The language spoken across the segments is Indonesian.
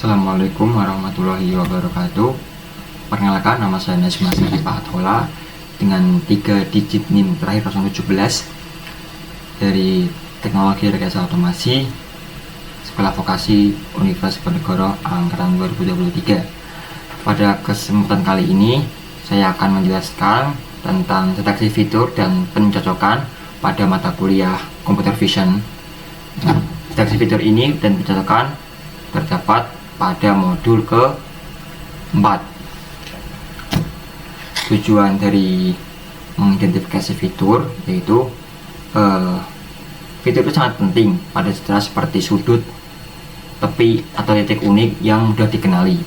Assalamualaikum warahmatullahi wabarakatuh. Perkenalkan, nama saya Najma Sihipahatola dengan 3 digit NIM terakhir 017 dari Teknologi Rekayasa Otomasi Sekolah Vokasi Universitas Diponegoro Angkatan 2023. Pada kesempatan kali ini saya akan menjelaskan tentang deteksi fitur dan pencocokan pada mata kuliah Computer Vision. Deteksi fitur ini dan pencocokan terdapat pada modul ke-4. Tujuan dari mengidentifikasi fitur yaitu fitur itu sangat penting pada citra seperti sudut, tepi, atau titik unik yang mudah dikenali.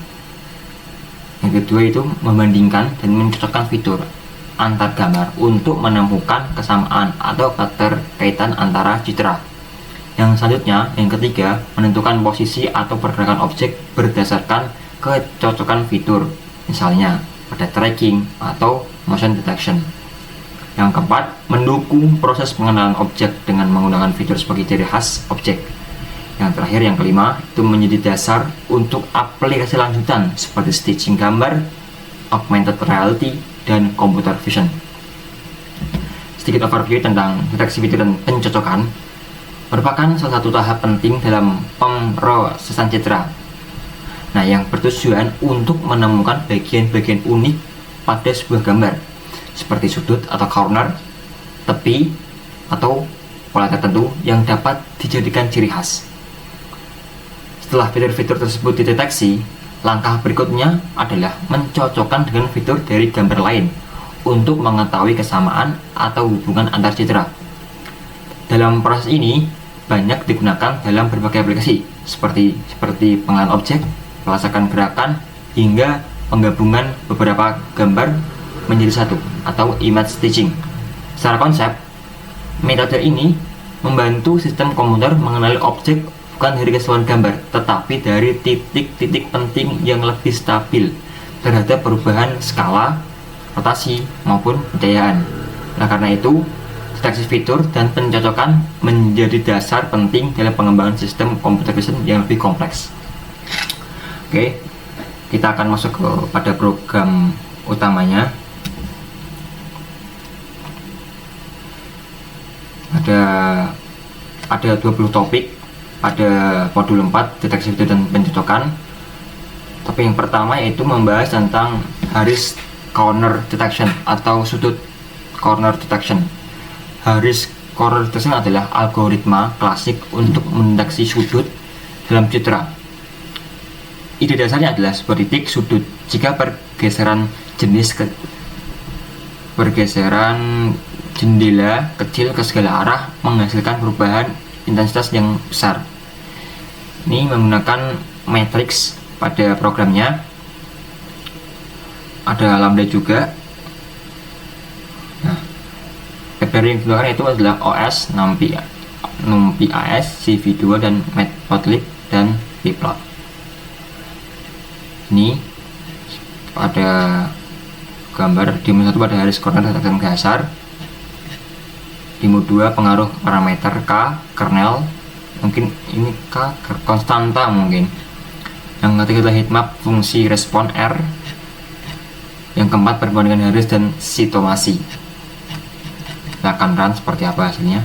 Yang kedua itu membandingkan dan mencocokkan fitur antar gambar untuk menemukan kesamaan atau keterkaitan antara citra. Yang selanjutnya, yang ketiga, menentukan posisi atau pergerakan objek berdasarkan kecocokan fitur, misalnya pada tracking atau motion detection. Yang keempat, mendukung proses pengenalan objek dengan menggunakan fitur sebagai ciri khas objek. Yang terakhir, yang kelima, itu menjadi dasar untuk aplikasi lanjutan seperti stitching gambar, augmented reality, dan computer vision. Sedikit overview tentang deteksi fitur dan pencocokan merupakan salah satu tahap penting dalam pemrosesan citra. Nah, yang bertujuan untuk menemukan bagian-bagian unik pada sebuah gambar, seperti sudut atau corner, tepi, atau pola tertentu yang dapat dijadikan ciri khas. Setelah fitur-fitur tersebut dideteksi, langkah berikutnya adalah mencocokkan dengan fitur dari gambar lain untuk mengetahui kesamaan atau hubungan antar citra. Dalam proses ini banyak digunakan dalam berbagai aplikasi seperti pengenalan objek, pelacakan gerakan, hingga penggabungan beberapa gambar menjadi satu atau image stitching. Secara konsep, metode ini membantu sistem komputer mengenali objek bukan dari keseluruhan gambar, tetapi dari titik-titik penting yang lebih stabil terhadap perubahan skala, rotasi, maupun pencahayaan. Nah, karena itu deteksi fitur dan pencocokan menjadi dasar penting dalam pengembangan sistem computer vision yang lebih kompleks. Oke, kita akan masuk pada program utamanya. Ada 20 topik pada modul 4 deteksi fitur dan pencocokan. Topik yang pertama yaitu membahas tentang Harris Corner Detection atau sudut corner detection. Harris Corner Detection adalah algoritma klasik untuk mendeteksi sudut dalam citra. Ide dasarnya adalah sebuah titik sudut jika pergeseran jendela kecil ke segala arah menghasilkan perubahan intensitas yang besar. Ini menggunakan matriks pada programnya. Ada lambda juga. Nah, library yang digunakan itu adalah OS, NumPy AS, CV2, dan Matplotlib, dan Pplot. Ini pada gambar di mode 1 pada Harris Corner Detection dasar, di mode 2 pengaruh parameter K, kernel, mungkin ini K konstanta mungkin. Yang ketiga adalah heatmap fungsi respon R. Yang keempat perbandingan Harris dan sitomasi. Kita akan run seperti apa hasilnya.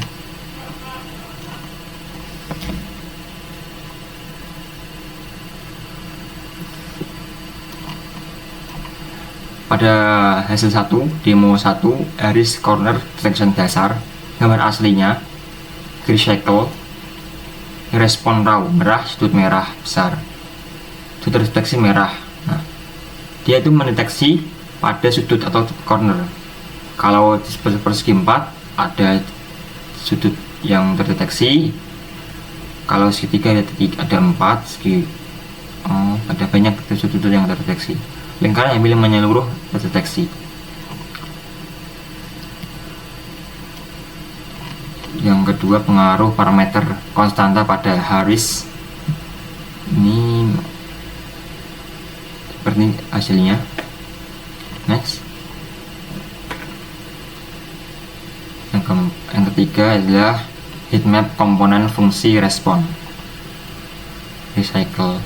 Pada hasil 1, demo 1 Harris Corner Detection dasar, gambar aslinya recycle, respon raw merah, sudut merah besar, sudut terdeteksi merah. Nah, dia itu mendeteksi pada sudut atau corner. Kalau persegi 4 ada sudut yang terdeteksi, kalau segitiga ada 4 segi, ada banyak sudut yang terdeteksi. Lingkaran yang milik menyeluruh terdeteksi. Yang kedua pengaruh parameter konstanta pada Harris. Ini seperti hasilnya. Next. Yang ketiga adalah heatmap komponen fungsi respon. Recycle.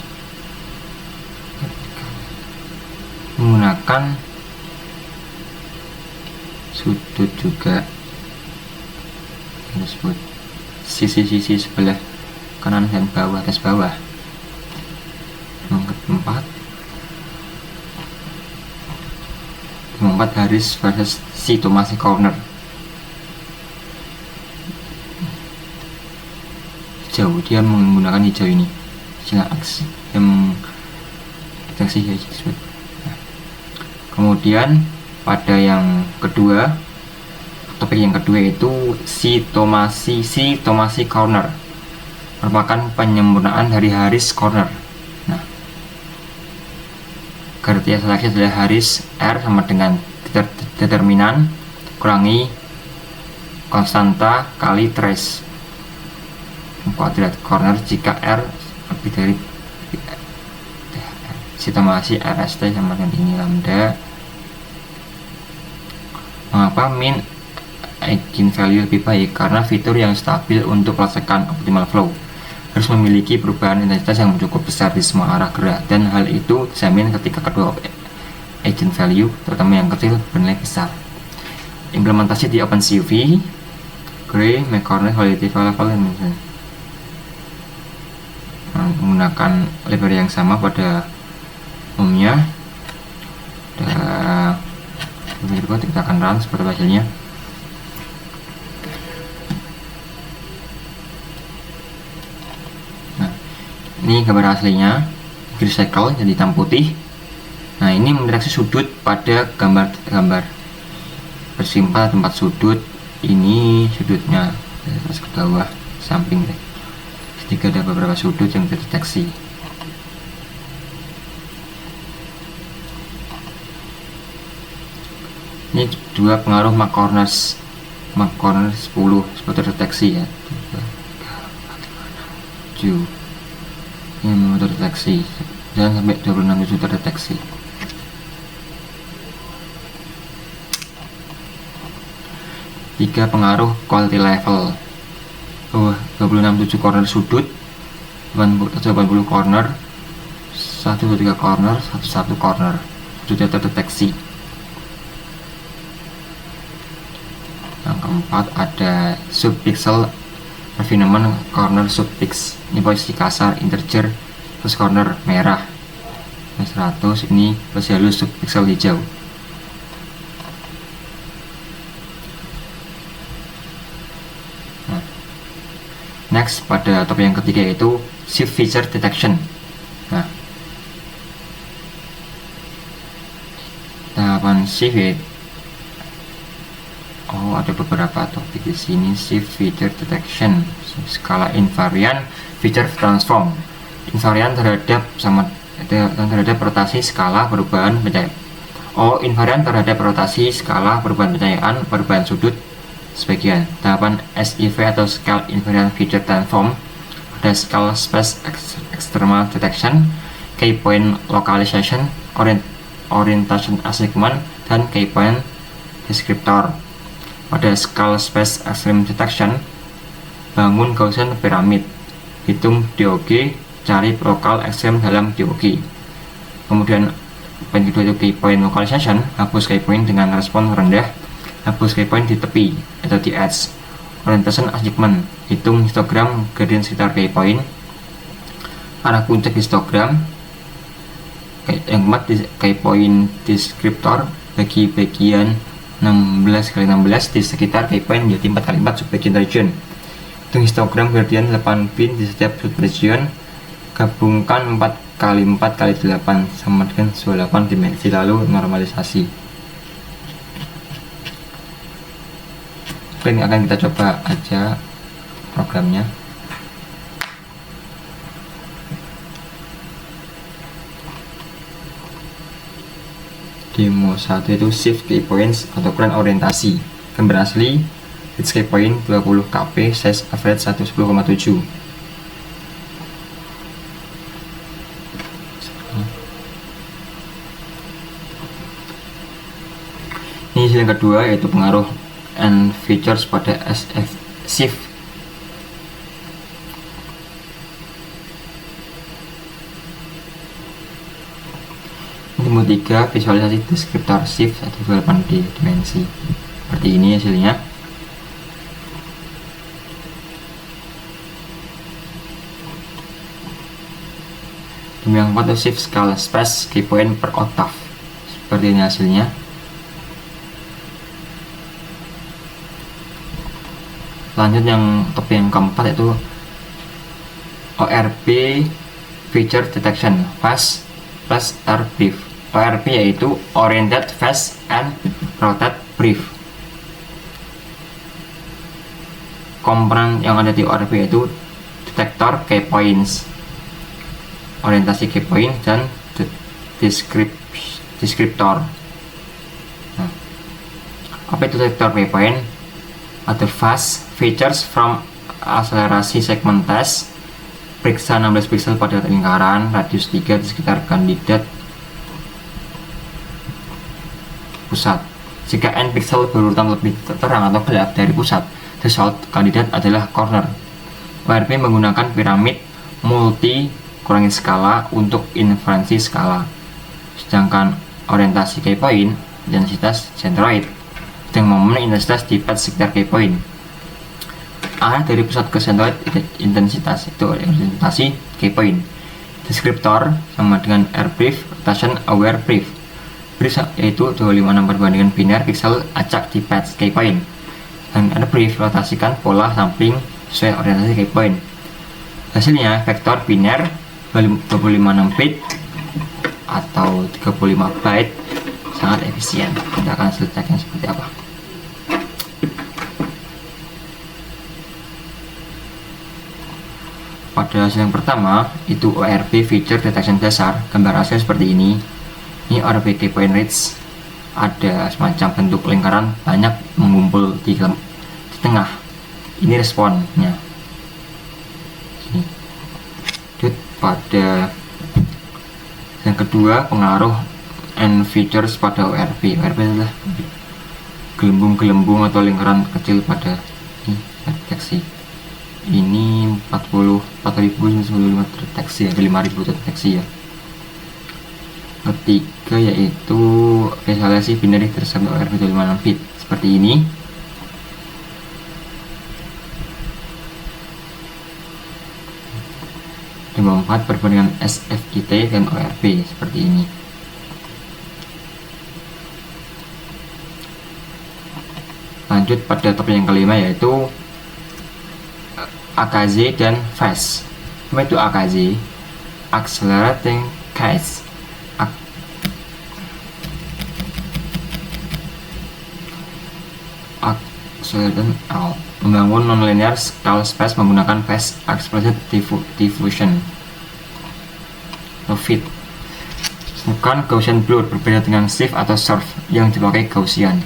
menggunakan sudut juga disebut sisi-sisi sebelah kanan dan bawah, atas bawah. Yang keempat Harris versus Tomasi corner. Hijau, dia menggunakan hijau ini, silang X yang deteksi hijau. Kemudian pada yang kedua, topik yang kedua itu Tomasi corner, merupakan penyempurnaan dari Harris corner. Nah, kriteria seleksi adalah Harris R sama dengan determinan kurangi konstanta kali trace kuadrat corner jika R lebih dari Tomasi RST sama dengan ini lambda. Mengapa min eigenvalue lebih baik? Karena fitur yang stabil untuk melaksanakan optimal flow harus memiliki perubahan intensitas yang cukup besar di semua arah gerak, dan hal itu dijamin ketika kedua eigenvalue, terutama yang kecil, bernilai besar. Implementasi di OpenCV, Gray, McCormick, Quality Level, misalnya menggunakan library yang sama pada umumnya. Berikut kita akan run seperti hasilnya. Nah, ini gambar aslinya, recycle jadi hitam putih. Nah, ini mendeteksi sudut pada gambar bersimpal tempat sudut. Ini sudutnya atas ke bawah, samping deh. Ketika ada beberapa sudut yang terdeteksi. Ini dua pengaruh McCorner's 10 seperti terdeteksi ya. 7 ini mau terdeteksi dan sampai 26 itu terdeteksi. Tiga pengaruh quality level. 26,7 corner sudut, 80 corner, 123 corner, 11 corner sudah terdeteksi. Yang keempat ada subpixel refinement corner subpix. Ini posisi kasar integer plus corner merah. 100 ini posisi halus subpixel hijau. Next, pada topik yang ketiga yaitu shift feature detection. Nah, tahapan shift ya. Oh, ada beberapa topik di sini. Shift feature detection, skala invariant feature transform, invariant terhadap rotasi skala perubahan pencahayaan. Oh, invariant terhadap rotasi skala perubahan pencahayaan, perubahan sudut sebagian. Tahapan SIV atau Scale Invariant Feature Transform, ada Scale Space External Detection, Key Point Localization, Orientation Assignment, dan Key Point Descriptor. Pada Scale Space Extreme Detection, bangun Gaussian Pyramid, hitung DOG, cari lokal ekstrem dalam DOG. Kemudian poin kedua itu Key Point Localization, hapus key point dengan respon rendah, hapus key point di tepi atau di edge. Orientation achievement, hitung histogram gradient sekitar key point, arah puncak histogram. Yang keempat key point descriptor, bagi bagian 16x16 di sekitar key point menjadi 4x4 subbagian region. Hitung histogram gradient 8 pin di setiap subregion, gabungkan 4x4x8 sama dengan 28 dimensi, lalu normalisasi. Ini akan kita coba aja programnya. Demo 1 itu shift key points atau ukuran orientasi. Gambar asli hit key point 20 kp, size average 110,7. Ini yang kedua yaitu pengaruh and features pada SF shift. Ini Ilmu 3 visualisasi deskriptor shift atau development dimensi. Seperti ini hasilnya. Yang 4 shift scale space key point per octave. Seperti ini hasilnya. Lanjut yang topi yang keempat yaitu ORB feature detection phase plus R brief. ORB yaitu oriented phase and rotate brief. Komponen yang ada di ORB yaitu detektor key points, orientasi key point, dan deskriptor. Nah, apa itu detektor key point? Ada fast features from akselerasi segmen test, periksa 16 pixel pada lingkaran, radius 3 di sekitar kandidat pusat. Jika n pixel berurutan lebih terang atau gelap dari pusat, threshold kandidat adalah corner. ORB menggunakan piramid multi kurangi skala untuk inferensi skala, sedangkan orientasi key point intensitas centroid dengan momen intensitas di pad sekitar key point. Arah dari pusat ke centroid intensitas itu orientasi key point. Deskriptor sama dengan R brief, rotation aware brief. Brief yaitu 256 biner pixel acak di pad key point, dan R brief rotasikan pola sampling sesuai orientasi key point. Hasilnya vektor biner 256 bit atau 35 byte, sangat efisien. Kita akan selesaikan seperti apa. Pada hasil yang pertama itu ORB feature detection dasar, gambar hasil seperti ini. Ini ORB key point reach, ada semacam bentuk lingkaran banyak mengumpul di tengah. Ini responnya. Sini. Pada yang kedua, pengaruh and features pada ORB. ORB adalah gelembung-gelembung atau lingkaran kecil pada ini deteksi. Ini 40.995 terdeteksi, ada 5.000 terdeteksi ya. Ketiga yaitu visualisasi binary tersebut ORB 256 bit seperti ini. Yang keempat, perbandingan SFIT dan ORB seperti ini. Lanjut pada topik yang kelima yaitu AKZ dan phase. Apa itu AKZ? Accelerating case. Accelerating L. Membangun nonlinear scale space menggunakan phase explicit diffusion atau fit. Bukan Gaussian blur, berbeda dengan shift atau surf yang dipakai Gaussian.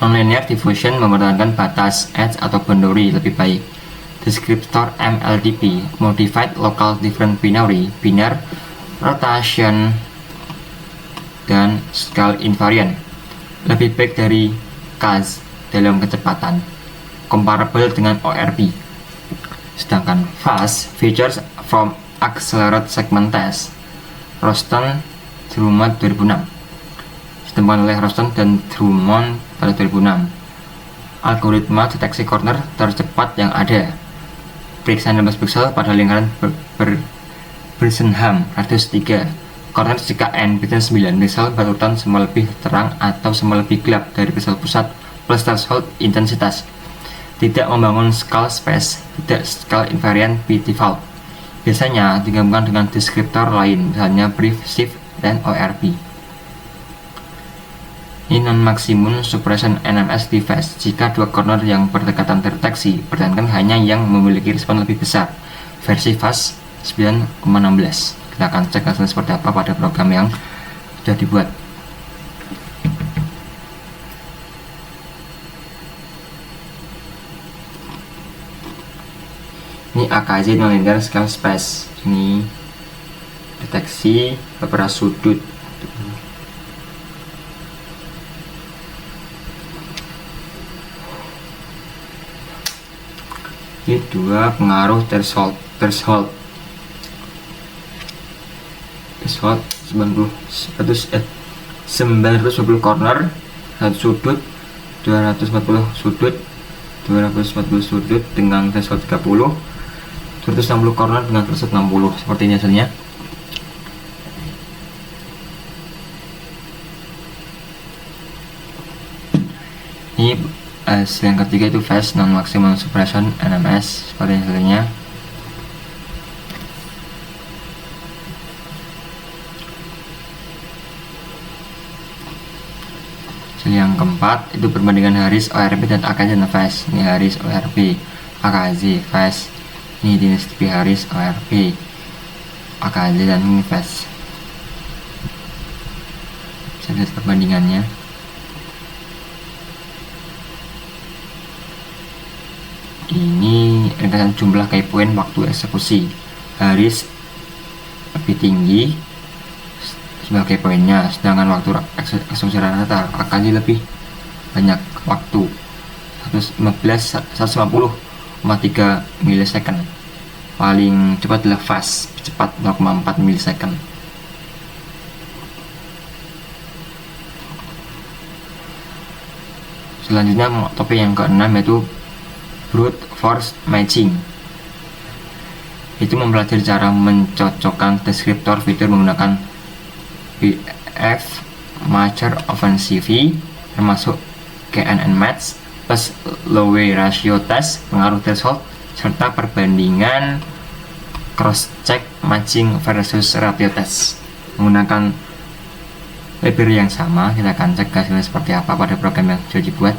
Nonlinear diffusion mempertahankan batas edge atau boundary lebih baik. Deskriptor MLDP, Modified Local Different Binary, Biner Rotation, dan Scale Invariant, lebih baik dari KAZ dalam kecepatan, comparable dengan ORB. Sedangkan phase features from Accelerated Segment Test, Rosten Drummond 2006, ditemukan oleh Rosten dan Drummond pada 2006. Algoritma deteksi corner tercepat yang ada. Periksa 16 pixel pada lingkaran Bersenham radius 3. Corner jika n bit 9 pixel berurutan semua lebih terang atau semua lebih gelap dari pixel pusat plus threshold intensitas. Tidak membangun scale space, tidak scale invariant by default. Biasanya digabungkan dengan deskriptor lain, misalnya brief, shift, dan ORB. Ini non-maximum suppression NMS device. Jika dua corner yang berdekatan terdeteksi, pertahankan hanya yang memiliki respon lebih besar. Versi fast 9,16. Kita akan cek hasilnya seperti apa pada program yang sudah dibuat. Ini AKZ nonlinear scale space. Ini deteksi beberapa sudut. Ini dua pengaruh threshold threshold 920 corner, 1 sudut, 240 sudut, 240 sudut dengan threshold 30, 260 corner dengan threshold 60. Seperti ini hasilnya. Ini hasil yang ketiga itu fast non maximum suppression NMS. Seperti ini hasilnya. Yang keempat itu perbandingan Harris ORB dan AKZ dan fast. Ini Harris ORB, AKZ fast. Ini jenis TV Harris ORB, AKZ dan ini fast. Bisa lihat perbandingannya. Ini ringkasan jumlah key point waktu eksekusi. Harris lebih tinggi sebagai poinnya, sedangkan waktu eksekusi rata akan lebih banyak waktu 150,3 milisecond. Paling cepat adalah fast, cepat 0,4 milisecond. Selanjutnya topik yang keenam yaitu brute force matching. Itu mempelajari cara mencocokkan deskriptor fitur menggunakan BF Matcher Offensive termasuk KNN match plus Lowe ratio test, pengaruh threshold, serta perbandingan cross check matching versus ratio test. Menggunakan library yang sama, kita akan cek hasilnya seperti apa pada program yang sudah dibuat.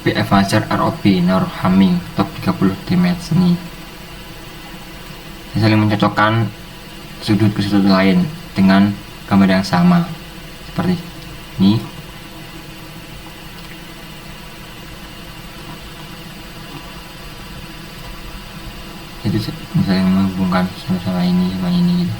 BF Matcher ROB Norhamming top 30 damage ini saling mencocokkan sudut ke sudut lain dengan gambar yang sama seperti ini. Itu misalnya menghubungkan sama ini sama ini gitu.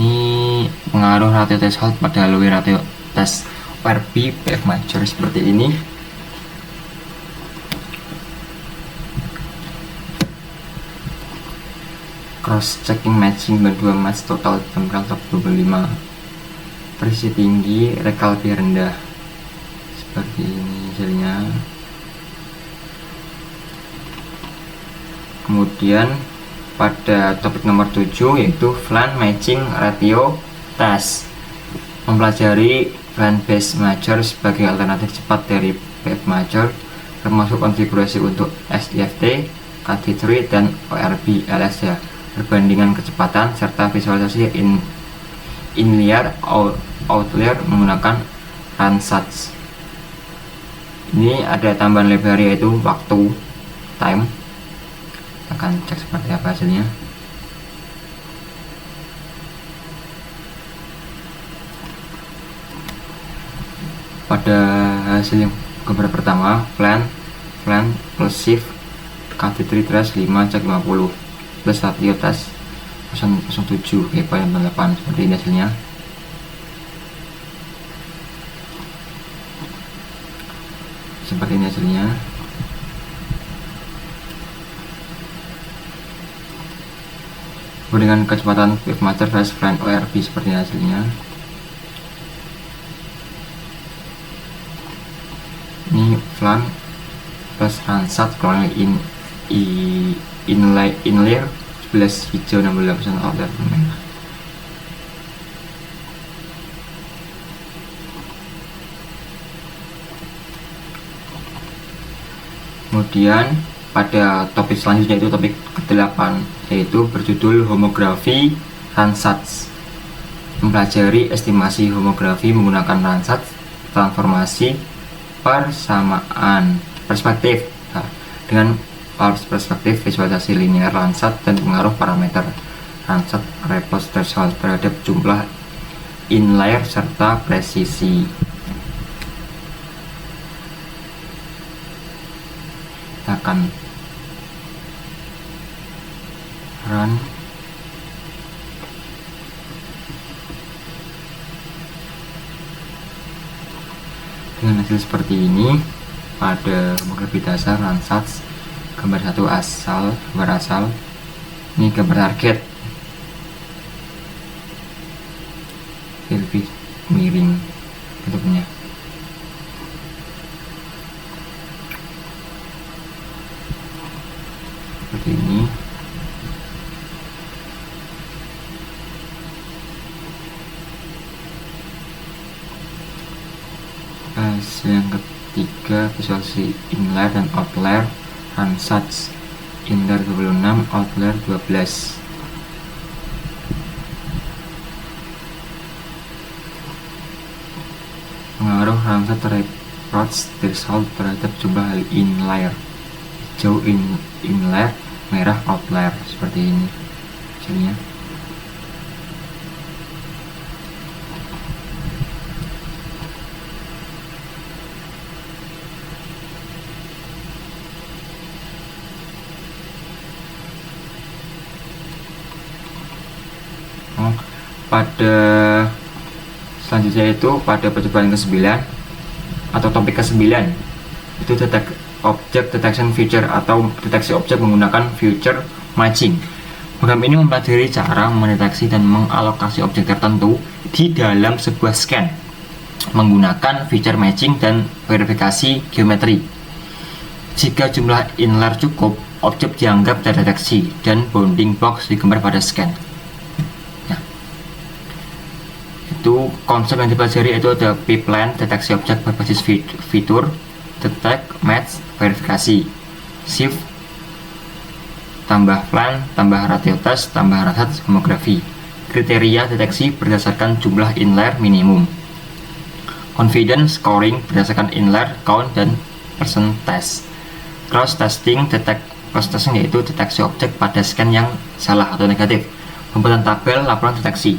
Ini pengaruh ratio threshold pada Lowe ratio tes ORB BF Matcher seperti ini. Cross checking matching berdua match total tempel top 25, presisi tinggi, rekal lebih rendah seperti ini hasilnya. Kemudian pada topik nomor 7 yaitu flank matching ratio test, mempelajari flank based matcher sebagai alternatif cepat dari BF Matcher, termasuk konfigurasi untuk SIFT, KT3 dan ORB LSD, perbandingan kecepatan serta visualisasi in-layer outlier menggunakan Randstad. Ini ada tambahan library yaitu waktu time. Akan cek seperti apa hasilnya. Pada hasil yang gambar pertama, plan plus shift KT3 trace 5 cek 50 plus ratio tes 007 8 seperti ini hasilnya. Seperti ini hasilnya. Dengan kecepatan BF Matcher versus flank ORB seperti ini hasilnya. Ini flank plus Randstad kalau inlayer 11 hijau 68% outlier merah. Kemudian pada topik selanjutnya itu topik ke-8 yaitu berjudul homografi Randstad, mempelajari estimasi homografi menggunakan Randstad, transformasi persamaan perspektif dengan perspektif visualisasi linear Randstad dan pengaruh parameter Randstad repose threshold terhadap jumlah inlayer serta presisi. Kita akan run. Dengan hasil seperti ini, pada homografi dasar Landsat gambar gambar asal, ini gambar target, lebih miring bentuknya. Seperti ini. Yang ketiga, visualisasi inlayer dan outlier Landsat, inlayer 26, outlier 12. Pengaruh Landsat approach threshold terhadap jumlah inlayer. Hijau inlayer, merah outlier, seperti ini hasilnya. Pada selanjutnya itu pada percobaan ke-9 atau topik ke-9 itu object detection feature atau deteksi objek menggunakan feature matching. Program ini mempelajari cara mendeteksi dan mengalokasi objek tertentu di dalam sebuah scan menggunakan feature matching dan verifikasi geometri. Jika jumlah inlayer cukup, objek dianggap terdeteksi dan bounding box digambar pada scan. Itu konsep yang dipelajari itu ada pipeline deteksi objek berbasis fitur, detect, match, verifikasi, shift, tambah plan, tambah ratio test, tambah Landsat, homografi. Kriteria deteksi berdasarkan jumlah inlayer minimum. Confidence scoring berdasarkan inlayer count dan percentage. Cross testing yaitu deteksi objek pada scan yang salah atau negatif. Pembuatan tabel laporan deteksi.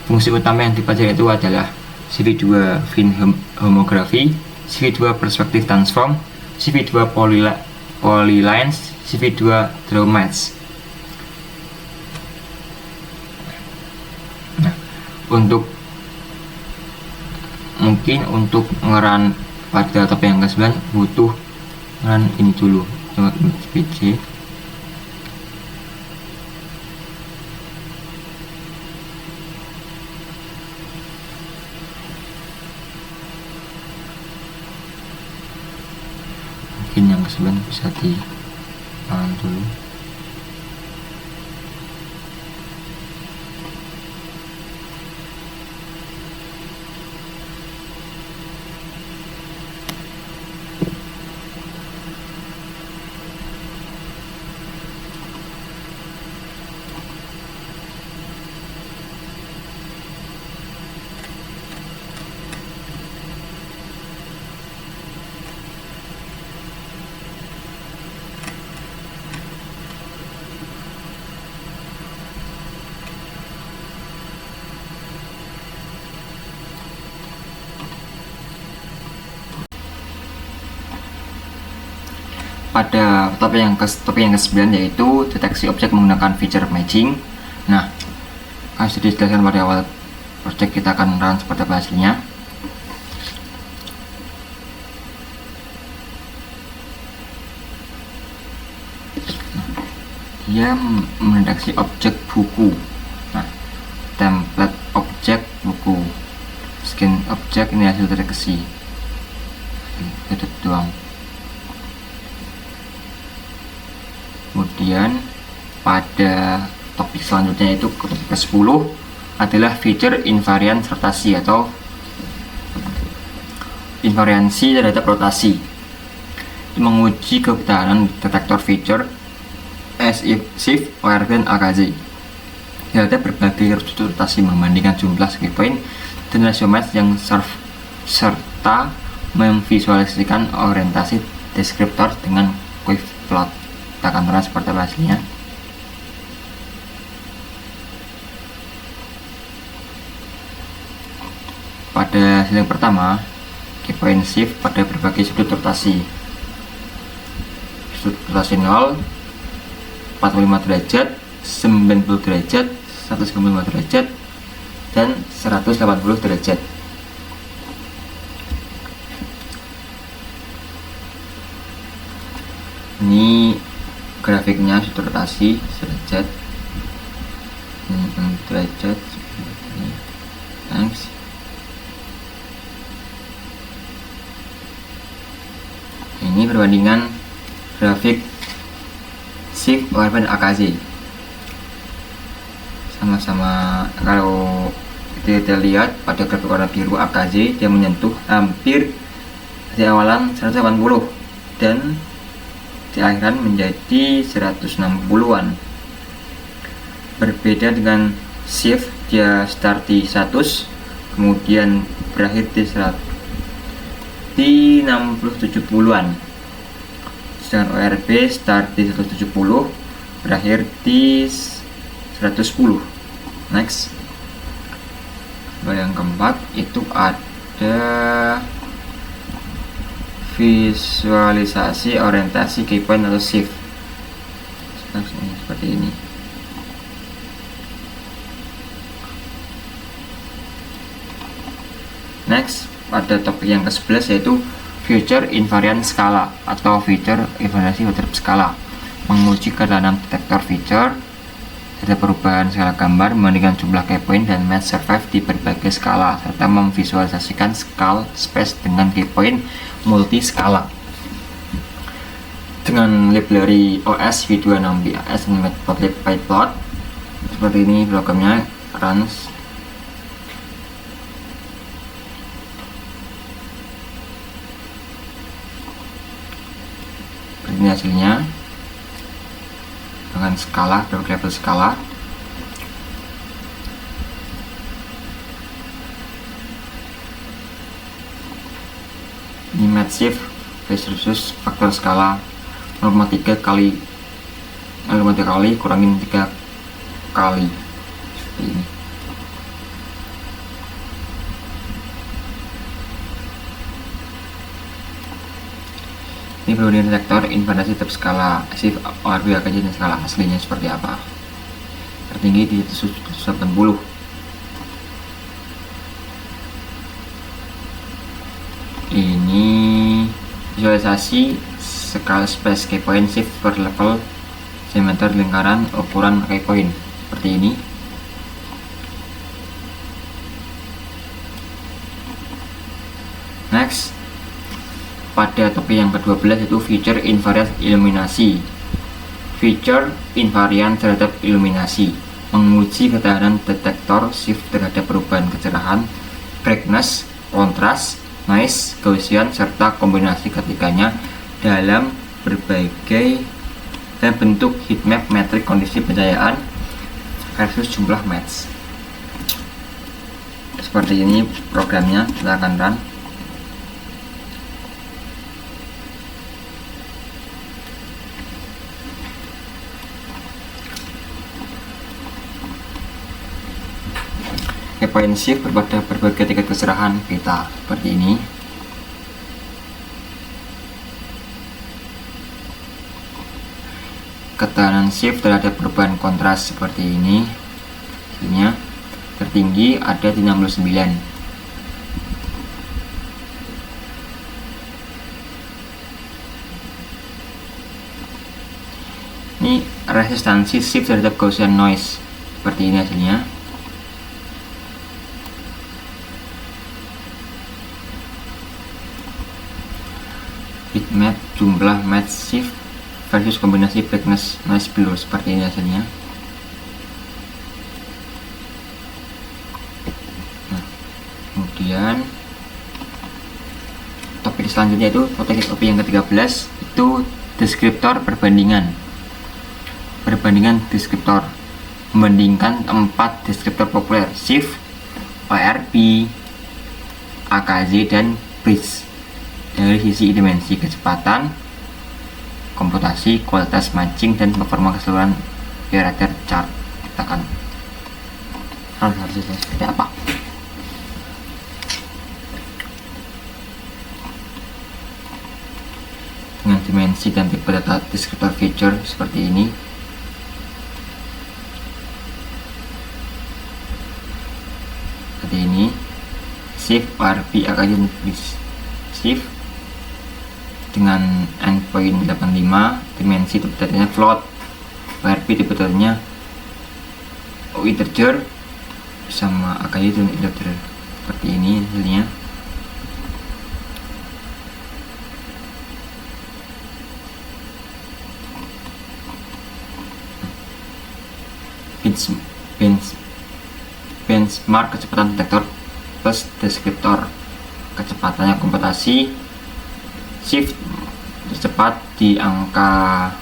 Fungsi utama yang dipelajari itu adalah CV2 fin homografi, CV2 perspektif transform, CV2 polylines, CV2 draw match. Nah, untuk ngeran pada topik yang ke-9 butuh ngeran ini dulu, coba PC. Mungkin yang ke-9 bisa di dulu. Pada topik yang ke-9 yaitu deteksi objek menggunakan feature matching. Nah, sudah dijelaskan pada awal project, kita akan run seperti apa hasilnya. Dia mendeteksi objek buku. Nah, template objek buku, scan objek, ini hasil deteksi. Itu doang. Kemudian pada topik selanjutnya itu topik ke-10 adalah feature invariant rotasi atau invariansi terhadap rotasi. Menguji ketahanan detektor feature as if shift, wire band, AKZ terhadap berbagai rotasi membandingkan jumlah segi point dan rasio match yang serta memvisualisasikan orientasi deskriptor dengan wave plot. Kita akan terang seperti apa hasilnya. Pada hasil yang pertama, key point shift pada berbagai sudut rotasi. Sudut rotasi 0, 45 derajat, 90 derajat, 195 derajat, dan 180 derajat. grafiknya sudah rotasi derajat, derajat. Next. Ini perbandingan grafik shift ORP dan AKZ. Sama-sama, kalau kita lihat pada grafik warna biru AKZ, dia menyentuh hampir di awalan 180 dan di akhiran menjadi 160-an. Berbeda dengan shift, dia start di 100 kemudian berakhir di 60-70-an. Sedangkan ORP start di 170 berakhir di 110. Next. Yang keempat itu ada visualisasi orientasi keypoint atau shift. Seperti ini. Next, pada topik yang ke-11 yaitu feature invariant skala atau feature invariasi terhadap skala, menguji kerentanan detektor feature terhadap perubahan skala gambar, membandingkan jumlah keypoint dan match survive di berbagai skala, serta memvisualisasikan skala space dengan keypoint multi skala dengan library OS V26BAS dan Matplotlib PyPlot. Seperti ini programnya runs. Ini hasilnya dengan skala, berbagai level skala. Ini match shift versus faktor skala 0,3 kali kurangin 3 kali, seperti ini. Ini perbandingan detektor invariasi terhadap skala shift ORP AKZ dan skala aslinya seperti apa. Tertinggi di 180. Ini visualisasi skala space keypoint shift per level diameter lingkaran ukuran keypoint seperti ini. Next, pada topik yang ke-12 itu feature invariant iluminasi. Feature invariant terhadap iluminasi, menguji ketahanan detektor shift terhadap perubahan kecerahan, brightness, kontras, noise, Gaussian, serta kombinasi ketiganya dalam berbagai dan bentuk heatmap metrik kondisi pencahayaan versus jumlah match. Seperti ini programnya, kita akan run. Keypoint shift pada berbagai tingkat kecerahan beta seperti ini. Ketahanan shift terhadap perubahan kontras seperti ini. Hasilnya tertinggi ada di 69. Ini resistansi shift terhadap Gaussian noise seperti ini hasilnya. Heatmap jumlah match shift versus kombinasi brightness noise blur seperti ini hasilnya. Nah, kemudian topik selanjutnya itu topik yang ke-13 itu deskriptor perbandingan deskriptor, membandingkan 4 deskriptor populer shift, ORP, AKZ dan bridge dari sisi dimensi kecepatan, komputasi, kualitas matching, dan performa keseluruhan parameter chart. Kita akan hasilnya seperti apa. Dengan dimensi dan tipe data deskriptor feature seperti ini. Seperti ini. Shift, ORP, AKZ, bridge. Shift, dengan endpoint 85, dimensi tipe datanya float, ORP tipe datanya integer, sama AKY itu integer. Seperti ini hasilnya. Benchmark kecepatan detektor plus deskriptor. Kecepatannya komputasi shift tercepat di angka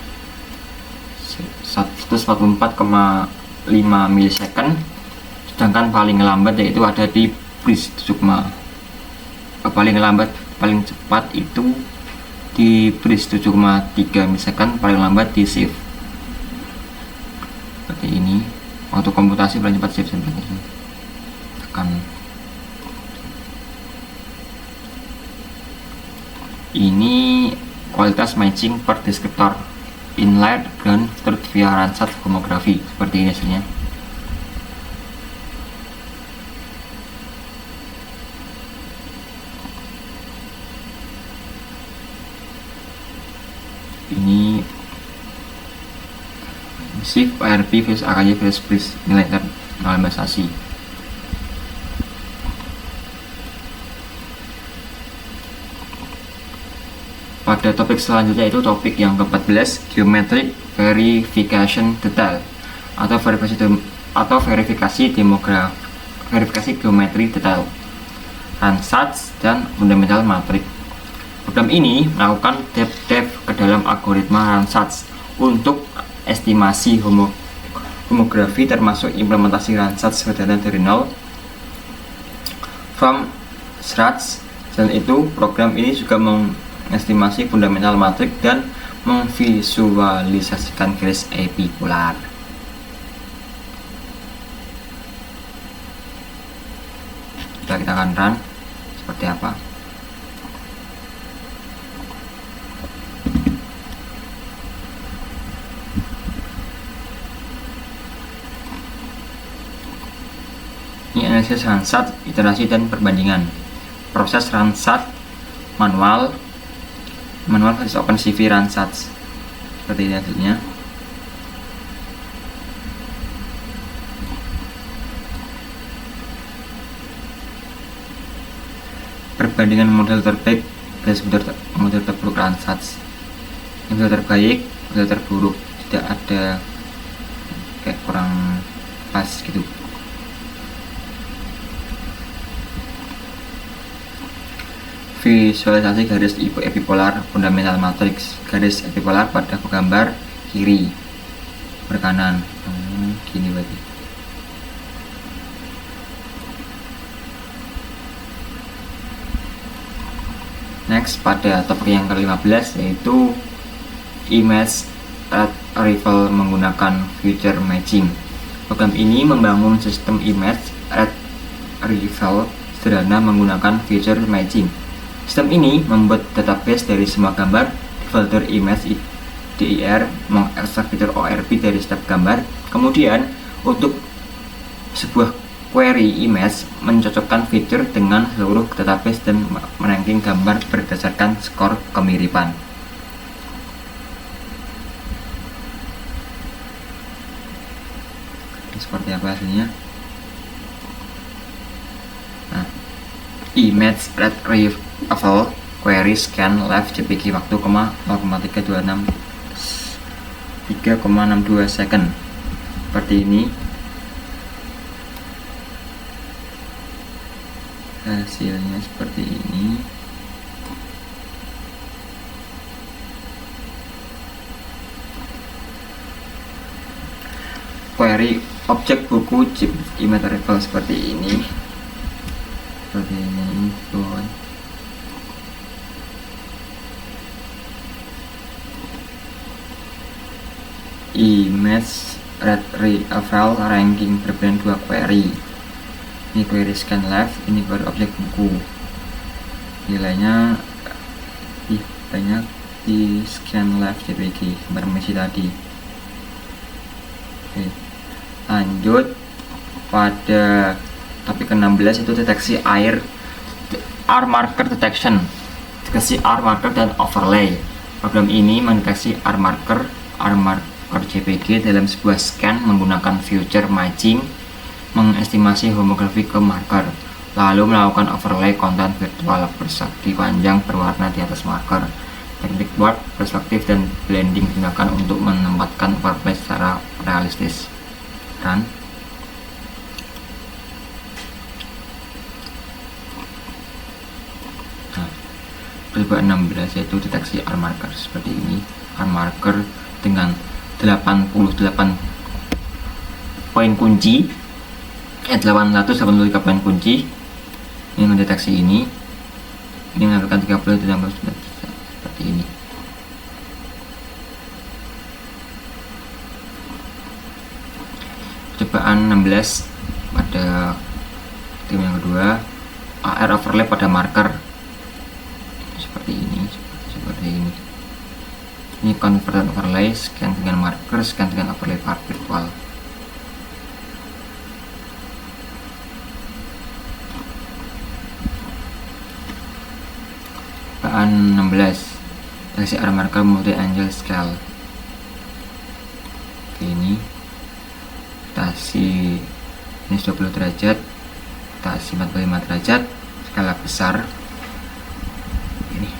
144,5 milisecond, sedangkan paling lambat yaitu ada di bridge Sukma. Paling cepat itu di bridge 7,3 milisecond, paling lambat di shift. Seperti ini. Waktu komputasi paling cepat shift seperti ini. Tekan. Ini kualitas matching per deskriptor inline ground filtered via Randstad homography. Seperti ini hasilnya. Ini shift ARP versus AKY versus bridge nilai normalisasi. Pada topik selanjutnya itu topik yang ke-14, geometric verification detail atau verifikasi geometri detail, Randstad dan fundamental matrix. Program ini melakukan depth ke dalam algoritma Randstad untuk estimasi homografi termasuk implementasi Randstad sederhana dari nol from scratch. Selain itu, program ini juga mengestimasi fundamental matrix dan memvisualisasikan garis epipolar. Kita akan run seperti apa. Ini analisis Randstad, iterasi dan perbandingan. Proses Randstad manual versus OpenCV Randstad. Seperti ini hasilnya. Perbandingan model terbaik versus model terburuk Randstad. Model terbaik, model terburuk, tidak ada kayak kurang pas gitu. Visualisasi garis epipolar fundamental matrix. Garis epipolar pada gambar kiri berkanan. Gini berarti. Next, pada topik yang ke-15 yaitu image retrieval menggunakan feature matching. Program ini membangun sistem image retrieval sederhana menggunakan feature matching. Sistem ini membuat database dari semua gambar di folder image dir, mengekstrak fitur ORP dari setiap gambar. Kemudian untuk sebuah query image mencocokkan fitur dengan seluruh database dan meranking gambar berdasarkan skor kemiripan. Seperti apa hasilnya? Nah, image retrieval query scan left JPG waktu 3,62 second. Seperti ini hasilnya, seperti ini. Query objek buku chip image retrieval seperti ini. Seperti ini. Image retrieval ranking berbeda dua query. Ini query scan left, ini query objek buku. Nilainya banyak di scan left JPG informasi tadi. Oke, lanjut pada topik ke-16 itu deteksi air marker detection. Deteksi R marker dan overlay. Program ini mendeteksi R marker JPG dalam sebuah scan menggunakan feature matching, mengestimasi homografi ke marker, lalu melakukan overlay konten virtual persegi panjang berwarna di atas marker. Teknik warp, perspektif, dan blending digunakan untuk menempatkan overlay secara realistis. Run. Percobaan 16 yaitu deteksi R marker seperti ini. R marker dengan 88 poin kunci, 883 poin kunci. Ini mendeteksi ini melakukan 30 seperti ini. Percobaan 16 pada tim yang kedua, AR overlay pada marker seperti ini. Ini convert overlay, scan dengan marker, scan dengan overlay virtual. Percobaan 16 deteksi R marker multi angle scale. Oke, ini rotasi minus 20 derajat, rotasi 45 derajat, skala besar. Ini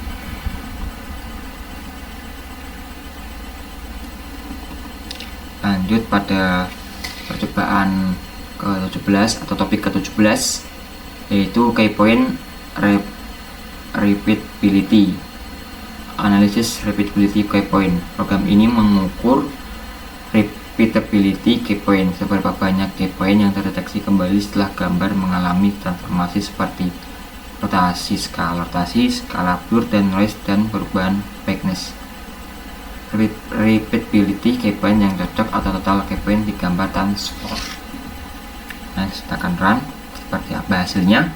lanjut pada percobaan ke-17 atau topik ke-17, yaitu key point repeatability. Analisis repeatability key point. Program ini mengukur repeatability key point, seberapa banyak key point yang terdeteksi kembali setelah gambar mengalami transformasi seperti rotasi, skala blur dan noise, dan perubahan brightness. Repeatability key point yang cocok atau total key point di gambar transform. Nah, kita akan run. Seperti apa hasilnya?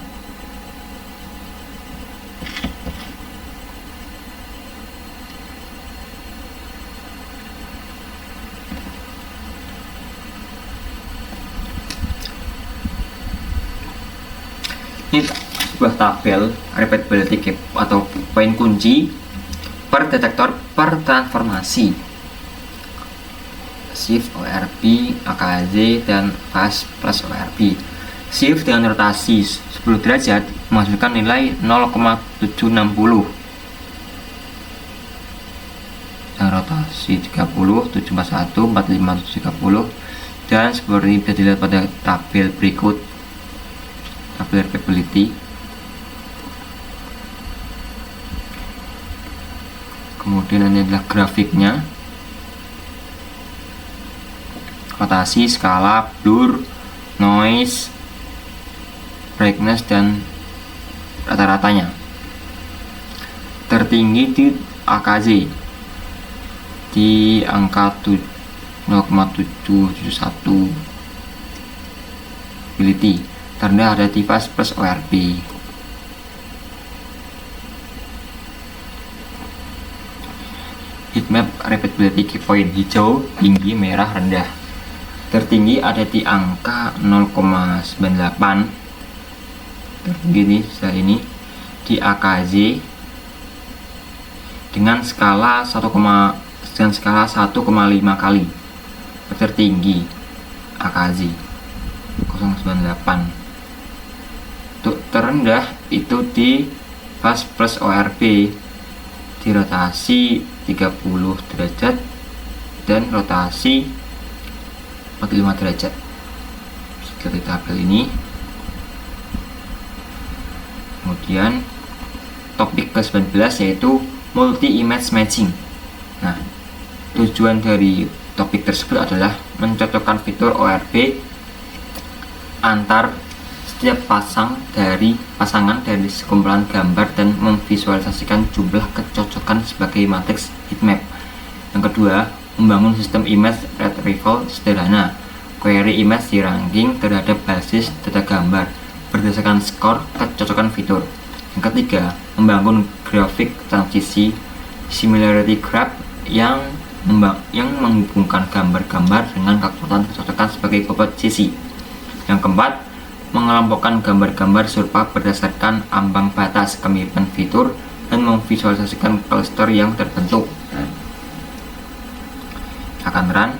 Ini sebuah tabel repeatability key atau poin kunci per detektor per transformasi. Shift ORB, AKZ, dan fast plus ORB. Shift dengan rotasi 10 derajat menghasilkan nilai 0,760. Dan rotasi 30, 741, 45, 730. Dan seperti bisa dilihat pada tabel berikut, tabel repeatability. Kemudian ini adalah grafiknya, rotasi, skala, blur, noise, brightness, dan rata-ratanya. Tertinggi di AKZ di angka 0,771 ability. Terendah ada di fast plus ORB. Heatmap repeatability key point: hijau tinggi, merah rendah. Tertinggi ada di angka 0,98. Tertinggi nih setelah ini di AKZ dengan skala 1,5 kali. Tertinggi AKZ 0,98. Untuk terendah itu di fast plus ORB di rotasi 30 derajat dan rotasi 45 derajat. Seperti tabel ini. Kemudian topik ke-19 yaitu multi image matching. Nah, tujuan dari topik tersebut adalah mencocokkan fitur ORB antar setiap pasangan dari sekumpulan gambar dan memvisualisasikan jumlah kecocokan sebagai matriks heatmap. Yang kedua, membangun sistem image retrieval sederhana. Query image di ranking terhadap basis data gambar berdasarkan skor kecocokan fitur. Yang ketiga, membangun grafik transisi similarity graph yang menghubungkan gambar-gambar dengan kekuatan kecocokan sebagai komposisi. Yang keempat, mengelompokkan gambar-gambar serupa berdasarkan ambang batas kemiripan fitur dan memvisualisasikan cluster yang terbentuk. Akan run.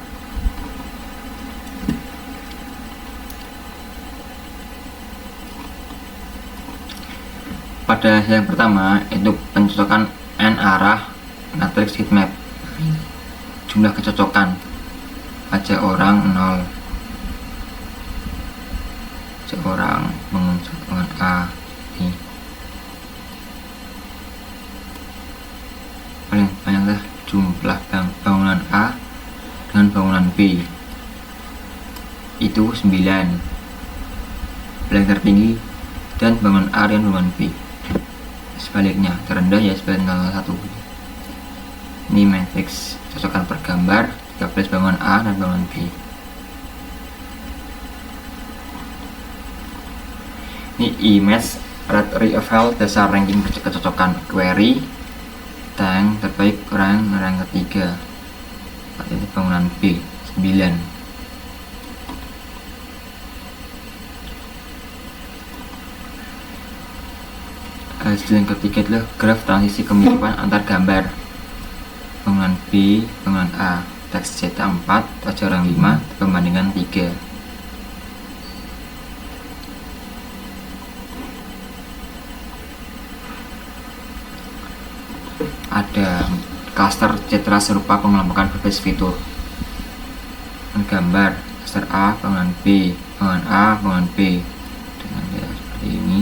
Pada hasil yang pertama itu pencocokan n arah matrix heatmap. Jumlah kecocokan aja orang 0, seorang mengucapkan A ini paling banyaklah jumlah bangunan A dengan bangunan B itu 9, paling tertinggi, dan bangunan A dengan bangunan B. Sebaliknya terendah ya sebaliknya 1. Ini matriks cocokan per gambar 13 bangunan A dan bangunan B. Ini image red reveal dasar ranking kecocokan query tank terbaik rank ketiga. Ini bangunan B 9. Hasil yang ketiga adalah graf transisi kemiripan antar gambar. Bangunan B, bangunan A, teks Z4, wajah orang 5, perbandingan 3. Ada cluster citra serupa pengelompokan berbasis fitur. Gambar cluster A, bangunan B, bangunan A, bangunan B dengan ya seperti ini.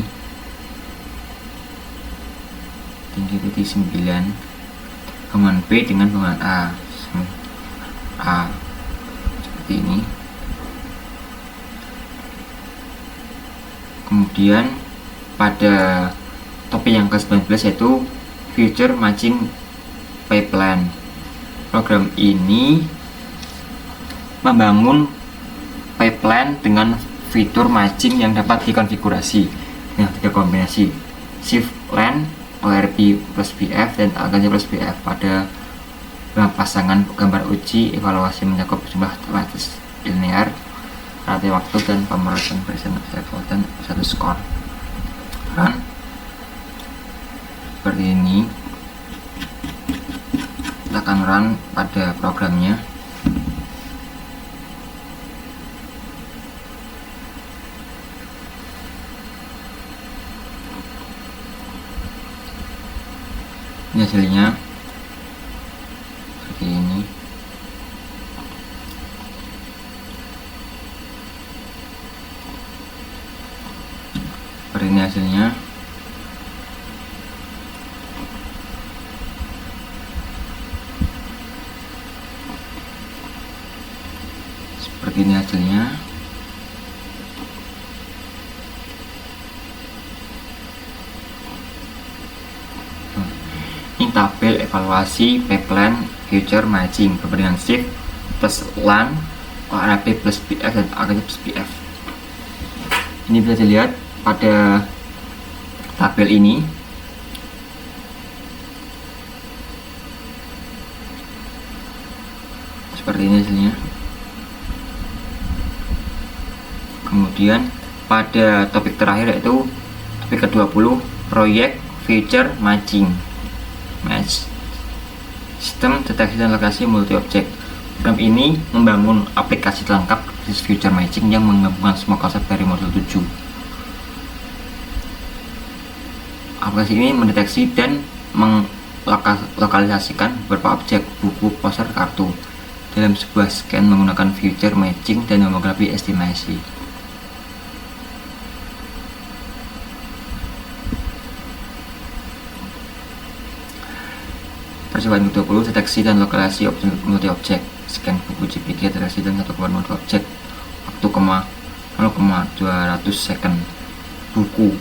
Tinggi titik 9, bangunan B dengan bangunan A seperti ini. Kemudian pada topik yang ke-19 yaitu Future Matching Pipeline. Program ini membangun pipeline dengan fitur matching yang dapat dikonfigurasi dengan 3 kombinasi shift len, ORB plus BF, dan algoritma plus BF pada pasangan gambar uji evaluasi mencakup jumlah matriks linear, rata waktu, dan pemerataan persen level dan 1 skor. Run seperti ini. Kita akan run pada programnya. Ini hasilnya seperti ini. Seperti ini hasilnya. Seperti ini hasilnya. Ini tabel evaluasi pipeline future matching perbandingan shift plus len, ORB plus BF, dan algoritma plus BF. Ini bisa dilihat pada tabel ini. Seperti ini hasilnya. Kemudian pada topik terakhir yaitu topik ke-20, proyek future matching match sistem deteksi dan lokasi multi objek. Program ini membangun aplikasi lengkap future matching yang menggabungkan semua konsep dari modul 7. Aplikasi ini mendeteksi dan melokalisasikan beberapa objek, buku, poster, kartu dalam sebuah scan menggunakan future matching dan homografi estimasi. Percobaan ke-20, deteksi dan lokalisasi objek multi objek, scan buku JPG, deteksi dan 1,2 objek, waktu 0,200 second. Buku,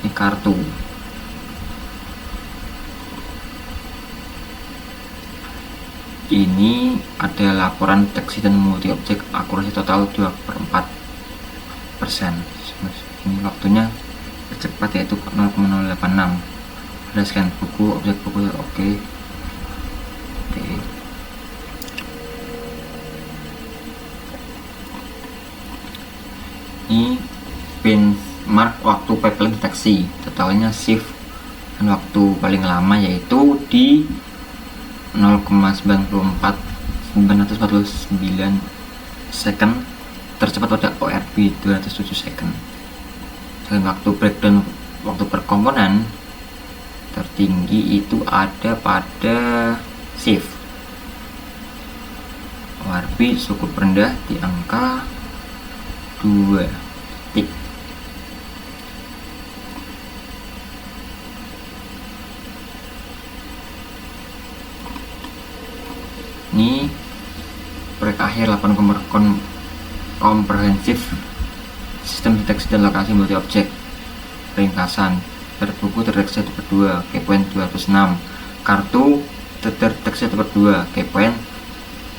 ini kartu. Ini ada laporan deteksi dan multi objek, akurasi total 2/4%. Ini waktunya cepat yaitu 0,086. Ada scan buku, objek buku ya oke. Ini benchmark waktu pipeline deteksi, totalnya shift dan waktu paling lama yaitu di 0,949 second, tercepat pada ORB 207 second. Dan waktu breakdown waktu per komponen tertinggi itu ada pada shift. ORB cukup rendah di angka 2 detik. Ini proyek akhir 8 komprehensif sistem deteksi dan lokasi multi objek. Ringkasan terbuku terdeteksi 1/2 keypoint 206, kartu terdeteksi 1/2 keypoint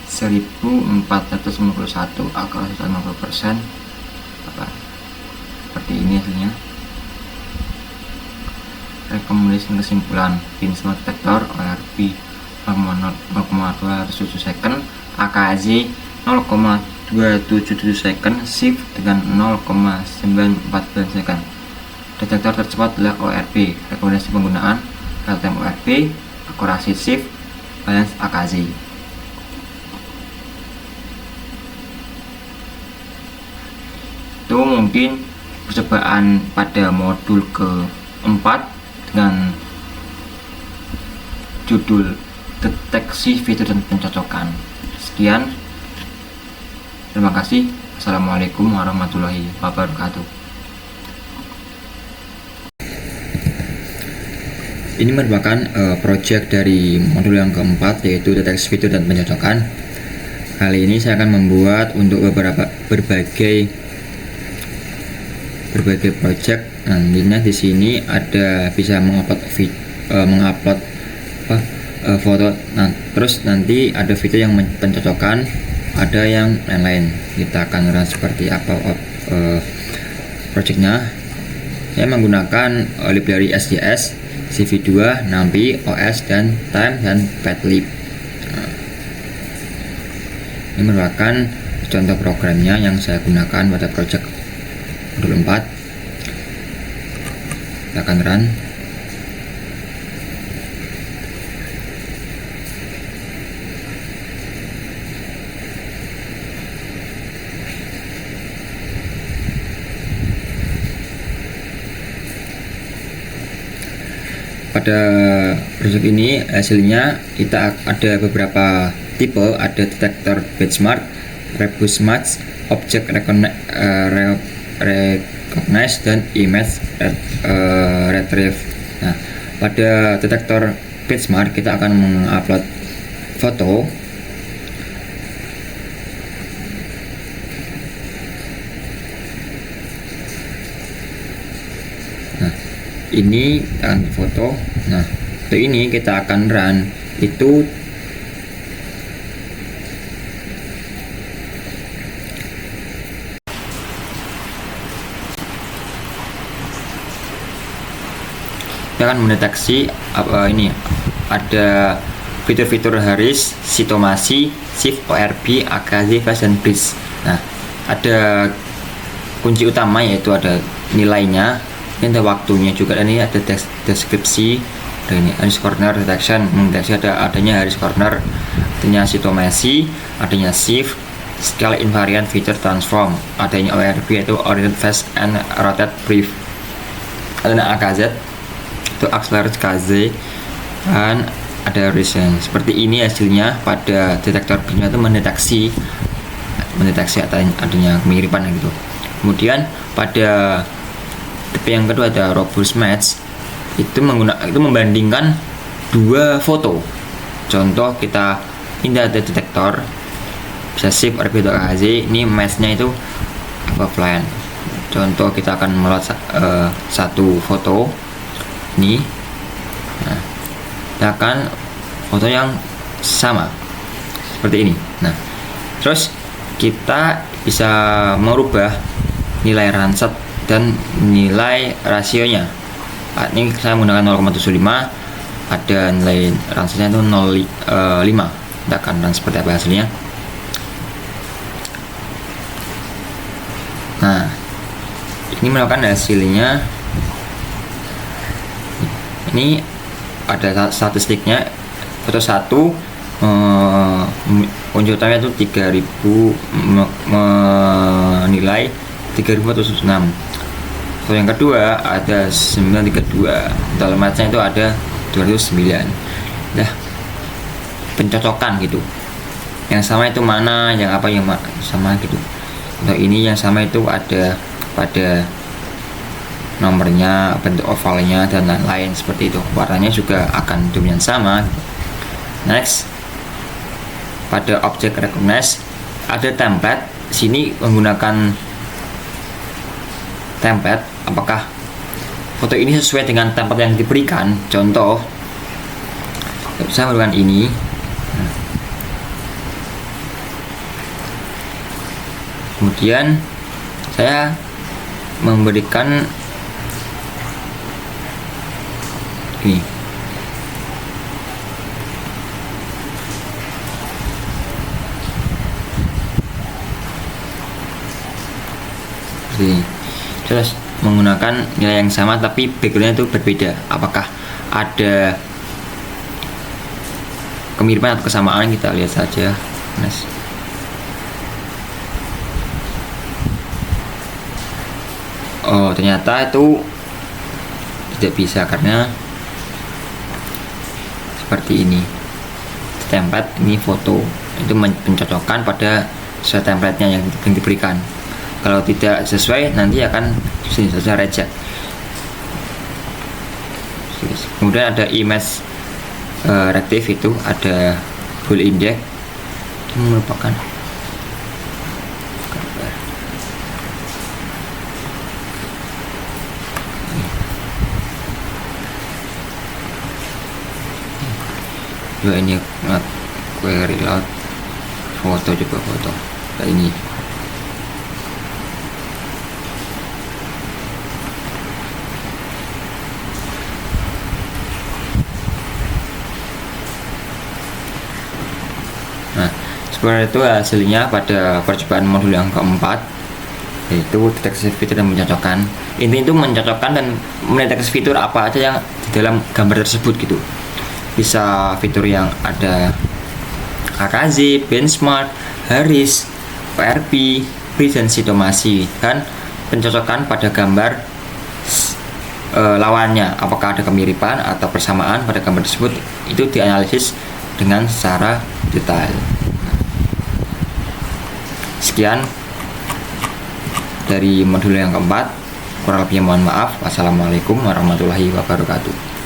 1451, akurasi 50%. Seperti ini hasilnya. Rekomendasi kesimpulan: pin smart detector ORB 0,207 second, AKZ 0,277 second, shift dengan 0,949 second. Detektor tercepat adalah ORB. Rekomendasi penggunaan: real time ORB, akurasi shift, balance AKZ. Itu mungkin percobaan pada modul keempat dengan judul deteksi fitur dan pencocokan. Sekian, terima kasih. Assalamualaikum warahmatullahi wabarakatuh. Ini merupakan project dari modul yang keempat, yaitu deteksi fitur dan pencocokan. Kali ini saya akan membuat untuk berbagai project. Nantinya di sini ada bisa mengupload foto. Nah, terus nanti ada fitur yang pencocokan, ada yang lain-lain. Kita akan run seperti apa projectnya. Saya menggunakan library SJS, CV2, NumPy, OS, dan Time dan Padlib. Ini merupakan contoh programnya yang saya gunakan pada project modul 4. Kita akan run. Pada project ini hasilnya kita ada beberapa tipe, ada detektor benchmark, rebus match, object recognize, dan image retrieve. Nah, pada detektor benchmark kita akan mengupload foto. Nah, ini akan foto. Nah, untuk ini kita akan run itu kita akan mendeteksi ini ada fitur-fitur Haris, sitomasi, shift, ORB, AKZ, flash, dan bridge. Nah, ada kunci utama yaitu ada nilainya, ini ada waktunya juga, dan ini ada deskripsi. Dan ini Haris corner detection, mendeteksi adanya Haris corner, adanya sitomasi, adanya shift, scale invariant feature transform, adanya ORB yaitu oriented fast and rotate brief, adanya AKZ itu accelerate KZ, dan ada recent. Seperti ini hasilnya pada detektor benchmark itu mendeteksi adanya kemiripan gitu. Kemudian pada tipe yang kedua ada robust match, itu membandingkan dua foto. Contoh kita ini ada detektor bisa shift ORB atau AKZ, ini matchnya itu offline. Contoh kita akan meload satu foto ini. Nah, kita akan foto yang sama seperti ini. Nah, terus kita bisa merubah nilai ransat dan nilai rasionya. Ini saya menggunakan 0,75, ada nilai ransatnya itu 0,5. Kita akan run seperti apa hasilnya. Nah, ini merupakan hasilnya. Ini ada statistiknya. Foto 1 kunjungannya itu 3000, menilai 3406. Foto yang kedua ada 932, alamatnya itu ada 209. Nah, pencocokan gitu. Yang sama itu mana, yang apa yang sama gitu. Untuk ini yang sama itu ada pada nomornya, bentuk ovalnya, dan lain-lain seperti itu. Warnanya juga akan demikian sama. Next, pada object recognize ada template. Sini menggunakan template. Apakah foto ini sesuai dengan template yang diberikan? Contoh, saya menggunakan ini. Kemudian saya memberikan ini. Terus menggunakan nilai yang sama tapi backgroundnya itu berbeda. Apakah ada kemiripan atau kesamaan? Kita lihat saja. Oh, ternyata itu tidak bisa karena seperti ini. Template ini foto itu mencocokkan pada sesuai template-nya yang diberikan. Kalau tidak sesuai nanti akan sini saja reject. Kemudian ada image rective, itu ada full index, itu merupakan ini query load foto, coba foto kayak ini. Nah, seperti itu hasilnya pada percobaan modul yang keempat, yaitu deteksi fitur dan mencocokkan. Intinya itu mencocokkan dan mendeteksi fitur apa aja yang di dalam gambar tersebut gitu. Bisa fitur yang ada AKZ, benchmark, Harris, PRP, dan sitomasi, dan pencocokan pada gambar lawannya. Apakah ada kemiripan atau persamaan pada gambar tersebut, itu dianalisis dengan secara detail. Sekian dari modul yang keempat. Kurang lebihnya mohon maaf. Wassalamualaikum warahmatullahi wabarakatuh.